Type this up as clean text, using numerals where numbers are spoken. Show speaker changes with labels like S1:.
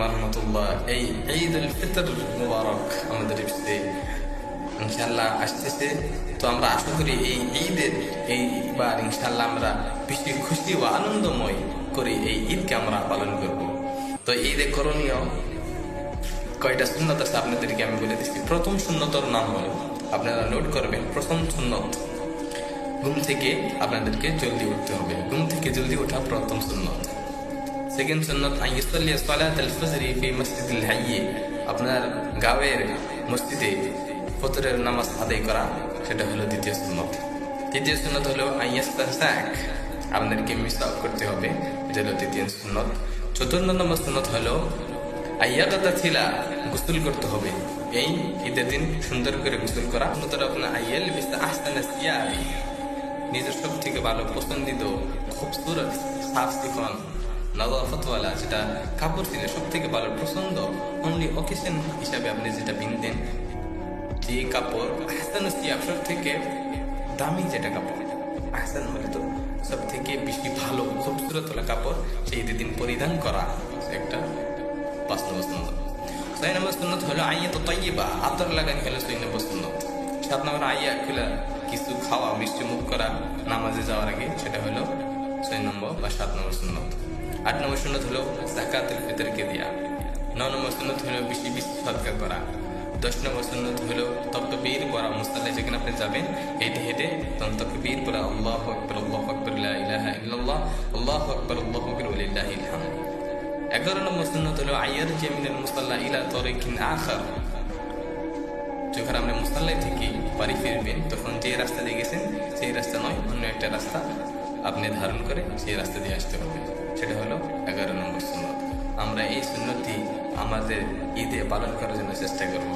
S1: ওয়া রাহমাতুল্লাহ। এই ঈদ উল ফিতর মুবারক আমাদের ইনশাআল্লাহ আসতেছে। তো আমরা আশা করি এই ঈদের এইবার ইনশাআল্লাহ আমরা বেশি খুশি ও আনন্দময় করে এই ঈদকে আমরা পালন করব। তো ঈদে করণীয় কয়টা সুন্নত আছে আপনাদেরকে আমি বলে দিচ্ছি। প্রথম সুন্নতর নাম হলো, আপনারা নোট করবেন, প্রথম সুন্নত ঘুম থেকে আপনাদেরকে জলদি উঠতে হবে। ঘুম থেকে জলদি ওঠা প্রথম সুন্নত। সেকেন্ড সুন্নত আইয়ুসাল্লি সালাতুল ফজর ফি মসজিদিল হাইয়্যি, আপনার গাঁয়ের মসজিদে ফজরের নামাজ আদায় করা, সেটা হলো দ্বিতীয় সুন্নত। তৃতীয় সুন্নত হলো আইয়াস্তাসাক, আপনাদেরকে মিসওয়াক করতে হবে, এটা হলো তৃতীয় সুন্নত। চতুর্থ নম্বর সুন্নত হলো আইয়াগাতা ছিলা, গোসল করতে হবে। এই ঈদের দিন সুন্দর করে গোসল করা। সুন্নতটা আপনার আইয়াল বিস্তা আহসানা সিয়াবি, নিজের সব থেকে ভালো পছন্দিত খুবসুরত সাফ সিফন নজাফতওয়ালা যেটা কাপড় ছিল সব থেকে ভালো পছন্দ, অনলি অকেশন হিসাবে আপনি যেটা পিনতেন, যে কাপড় আহসান সিয়াব সব থেকে দামি যেটা কাপড়, আহসান মানে তো সব থেকে বেশি ভালো খুবসুরত হলো কাপড়, সেই ঈদের দিন পরিধান করা একটা 5 নম্বর সুন্নত। 6 নম্বর সুন্নত হলো আইয়াত তাইয়্যিবা, আতর লাগানি হলো 6 নম্বর সুন্নত। 7 নম্বর আইয়া খুলা, কিছু খাওয়া, মিষ্টি মুখ করা নামাজে যাওয়ার আগে, সেটা হলো 6 নম্বর বা 7 নম্বর সুন্নত। 8 নম্বর সুন্নত হলো যাকাতুল ফিতরকে দেয়া। 9 নম্বর সুন্নত হলো বেশি বেশি সদকা করা। 10 নম্বর সুন্নত হলো তাকবীর পড়া, মুসাল্লায় যেখানে আপনি যাবেন হেঁটে হেঁটে তখন তাকবীর পড়া, আল্লাহু আকবার লা ইলাহা ইল্লাল্লাহ, আল্লাহু আকবার ওয়া লিল্লাহিল হামদ। 11 নম্বর সুন্নত হলো আইয়ারজি মিনাল মুসাল্লা ইলা তারিকিন আখার, যখন আপনি মুসাল্লায় থেকে বাড়ি ফিরবেন তখন যে রাস্তা দিয়ে গেছেন সেই রাস্তা নয়, অন্য একটা রাস্তা আপনি ধারণ করে সেই রাস্তা দিয়ে আসতে হবে, সেটা হলো 11 নম্বর সুন্নত। আমরা এই সুন্নতটি আমাদের ঈদে পালন করার জন্য চেষ্টা করব।